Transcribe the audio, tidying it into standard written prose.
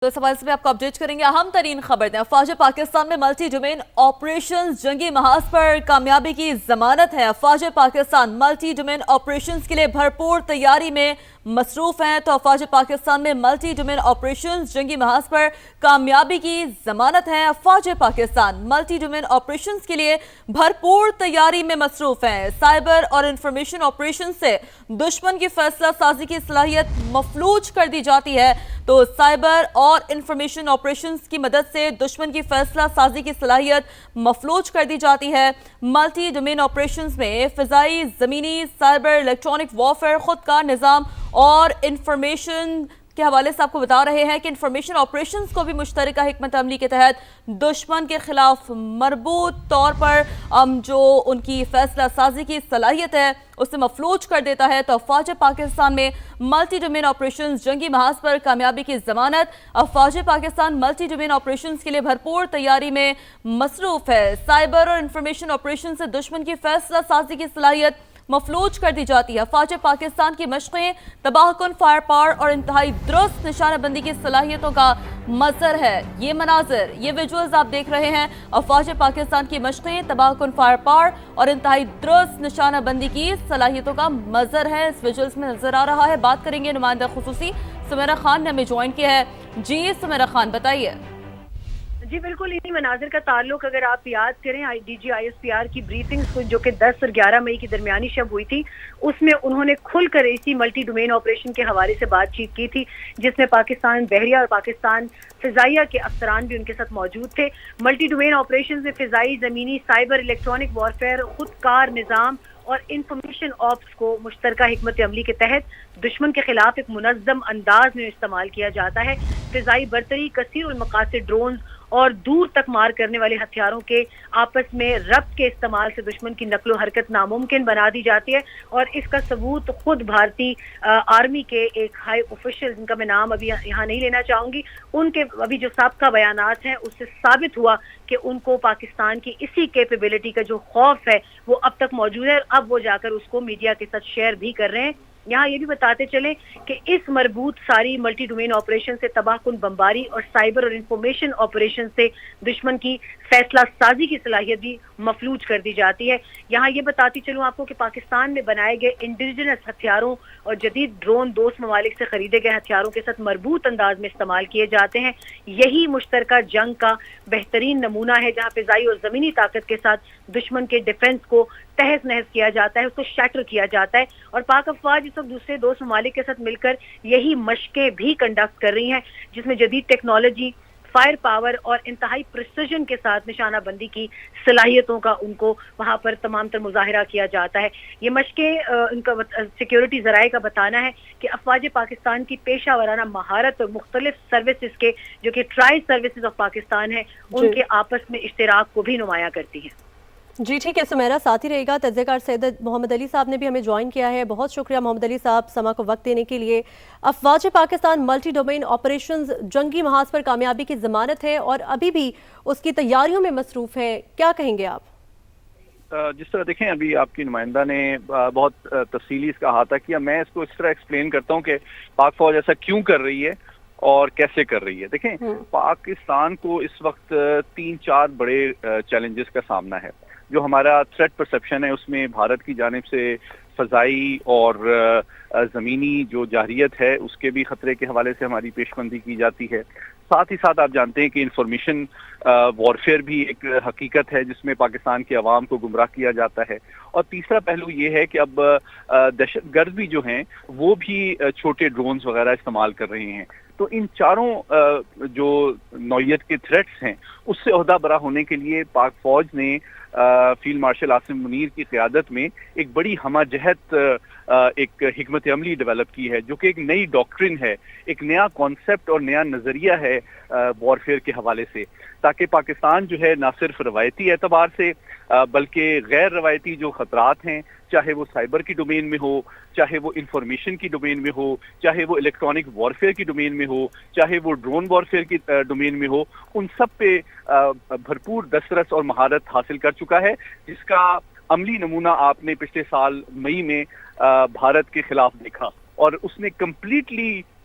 تو اس حوالے سے آپ کو اپڈیٹ کریں گے۔ اہم ترین خبر دیں، افواج پاکستان میں ملٹی ڈومین آپریشنز جنگی محاذ پر کامیابی کی ضمانت ہے۔ افواج پاکستان ملٹی ڈومین آپریشنز کے لیے بھرپور تیاری میں مصروف ہیں۔ تو افواج پاکستان میں ملٹی ڈومین آپریشنز جنگی محاذ پر کامیابی کی ضمانت ہے۔ افواج پاکستان ملٹی ڈومین آپریشنز کے لیے بھرپور تیاری میں مصروف ہیں۔ سائبر اور انفارمیشن آپریشن سے دشمن کی فیصلہ سازی کی صلاحیت مفلوج کر دی جاتی ہے۔ تو سائبر اور انفارمیشن آپریشنز کی مدد سے دشمن کی فیصلہ سازی کی صلاحیت مفلوج کر دی جاتی ہے۔ ملٹی ڈومین آپریشنز میں فضائی، زمینی، سائبر، الیکٹرانک وارفیئر، خود کار نظام اور انفارمیشن کے حوالے سے آپ کو بتا رہے ہیں کہ انفارمیشن آپریشنز کو بھی مشترکہ حکمت عملی کے تحت دشمن کے خلاف مربوط طور پر جو ان کی فیصلہ سازی کی صلاحیت ہے اسے مفلوج کر دیتا ہے۔ تو افواج پاکستان میں ملٹی ڈومین آپریشنز جنگی محاذ پر کامیابی کی ضمانت۔ افواج پاکستان ملٹی ڈومین آپریشنز کے لیے بھرپور تیاری میں مصروف ہے۔ سائبر اور انفارمیشن آپریشن سے دشمن کی فیصلہ سازی کی صلاحیت مفلوج کر دی جاتی ہے۔ افواج پاکستان کی مشقیں تباہ کن فائر پاور اور انتہائی درست نشانہ بندی کی صلاحیتوں کا مظہر ہے۔ یہ مناظر، یہ ویجولز آپ دیکھ رہے ہیں، افواج پاکستان کی مشقیں تباہ کن فائر پاور اور انتہائی درست نشانہ بندی کی صلاحیتوں کا مظہر ہے۔ اس ویجولز میں نظر آ رہا ہے۔ بات کریں گے نمائندہ خصوصی سمیرہ خان نے ہمیں جوائن کیا ہے۔ جی سمیرہ خان بتائیے۔ جی بالکل، انہی مناظر کا تعلق اگر آپ یاد کریں D G I S P R کی بریفنگ جو کہ 10 اور 11 مئی کی درمیانی شب ہوئی تھی، اس میں انہوں نے کھل کر اسی ملٹی ڈومین آپریشن کے حوالے سے بات چیت کی تھی، جس میں پاکستان بحریہ اور پاکستان فضائیہ کے افسران بھی ان کے ساتھ موجود تھے۔ ملٹی ڈومین آپریشن میں فضائی، زمینی، سائبر، الیکٹرانک وارفیئر، خود کار نظام اور انفارمیشن آپس کو مشترکہ حکمت عملی کے تحت دشمن کے خلاف ایک منظم انداز میں استعمال کیا جاتا ہے۔ فضائی برتری، کثیر المقاصد ڈرونز اور دور تک مار کرنے والے ہتھیاروں کے آپس میں ربط کے استعمال سے دشمن کی نقل و حرکت ناممکن بنا دی جاتی ہے، اور اس کا ثبوت خود بھارتی آرمی کے ایک ہائی آفیشل، جن کا میں نام ابھی یہاں نہیں لینا چاہوں گی، ان کے ابھی جو سابقہ بیانات ہیں اس سے ثابت ہوا کہ ان کو پاکستان کی اسی کیپیبلٹی کا جو خوف ہے وہ اب تک موجود ہے، اور اب وہ جا کر اس کو میڈیا کے ساتھ شیئر بھی کر رہے ہیں۔ یہاں یہ بھی بتاتے چلیں کہ اس مربوط ساری ملٹی ڈومین آپریشن سے تباہ کن بمباری اور سائبر اور انفارمیشن آپریشن سے دشمن کی فیصلہ سازی کی صلاحیت بھی مفلوج کر دی جاتی ہے۔ یہاں یہ بتاتی چلوں آپ کو کہ پاکستان میں بنائے گئے انڈیجنس ہتھیاروں اور جدید ڈرون دوست ممالک سے خریدے گئے ہتھیاروں کے ساتھ مربوط انداز میں استعمال کیے جاتے ہیں۔ یہی مشترکہ جنگ کا بہترین نمونہ ہے، جہاں فضائی اور زمینی طاقت کے ساتھ دشمن کے ڈیفنس کو تہس نہس کیا جاتا ہے، اس کو شیٹر کیا جاتا ہے، اور پاک افواج اس وقت دوسرے دوست ممالک کے ساتھ مل کر یہی مشقیں بھی کنڈکٹ کر رہی ہیں، جس میں جدید ٹیکنالوجی، فائر پاور اور انتہائی پریسیجن کے ساتھ نشانہ بندی کی صلاحیتوں کا ان کو وہاں پر تمام تر مظاہرہ کیا جاتا ہے۔ یہ مشقیں ان کا سیکیورٹی ذرائع کا بتانا ہے کہ افواج پاکستان کی پیشہ ورانہ مہارت اور مختلف سروسز کے جو کہ ٹرائی سروسز آف پاکستان ہیں ان کے آپس میں اشتراک کو بھی نمایاں کرتی ہیں۔ جی ٹھیک ہے سمیرہ، ساتھ ہی رہے گا۔ تجزیہ کار سید محمد علی صاحب نے بھی ہمیں جوائن کیا ہے۔ بہت شکریہ محمد علی صاحب سما کو وقت دینے کے لیے۔ افواج پاکستان ملٹی ڈومین آپریشنز جنگی محاذ پر کامیابی کی ضمانت ہے اور ابھی بھی اس کی تیاریوں میں مصروف ہے، کیا کہیں گے آپ؟ جس طرح دیکھیں ابھی آپ کی نمائندہ نے بہت تفصیلی اس کا احاطہ کیا، میں اس کو اس طرح ایکسپلین کرتا ہوں کہ پاک فوج ایسا کیوں کر رہی ہے اور کیسے کر رہی ہے۔ دیکھیں پاکستان کو اس وقت 3-4 بڑے چیلنجز کا سامنا ہے۔ جو ہمارا تھریٹ پرسپشن ہے اس میں بھارت کی جانب سے فضائی اور زمینی جو جارحیت ہے اس کے بھی خطرے کے حوالے سے ہماری پیش بندی کی جاتی ہے۔ ساتھ ہی ساتھ آپ جانتے ہیں کہ انفارمیشن وارفیئر بھی ایک حقیقت ہے جس میں پاکستان کے عوام کو گمراہ کیا جاتا ہے۔ اور تیسرا پہلو یہ ہے کہ اب دہشت گرد بھی جو ہیں وہ بھی چھوٹے ڈرونز وغیرہ استعمال کر رہے ہیں۔ تو ان چاروں جو نوعیت کے تھریٹس ہیں اس سے عہدہ برا ہونے کے لیے پاک فوج نے فیلڈ مارشل عاصم منیر کی قیادت میں ایک بڑی ہمہ جہت ایک حکمت عملی ڈیولپ کی ہے، جو کہ ایک نئی ڈاکٹرن ہے، ایک نیا کانسیپٹ اور نیا نظریہ ہے وارفیئر کے حوالے سے، تاکہ پاکستان جو ہے نہ صرف روایتی اعتبار سے بلکہ غیر روایتی جو خطرات ہیں، چاہے وہ سائبر کی ڈومین میں ہو، چاہے وہ انفارمیشن کی ڈومین میں ہو، چاہے وہ الیکٹرانک وارفیئر کی ڈومین میں ہو، چاہے وہ ڈرون وارفیئر کی ڈومین میں ہو، ان سب پہ بھرپور دسترس اور مہارت حاصل کر چکا ہے، جس کا عملی نمونہ آپ نے پچھلے سال مئی میں بھارت کے خلاف دیکھا، اور اس نے کمپلیٹلی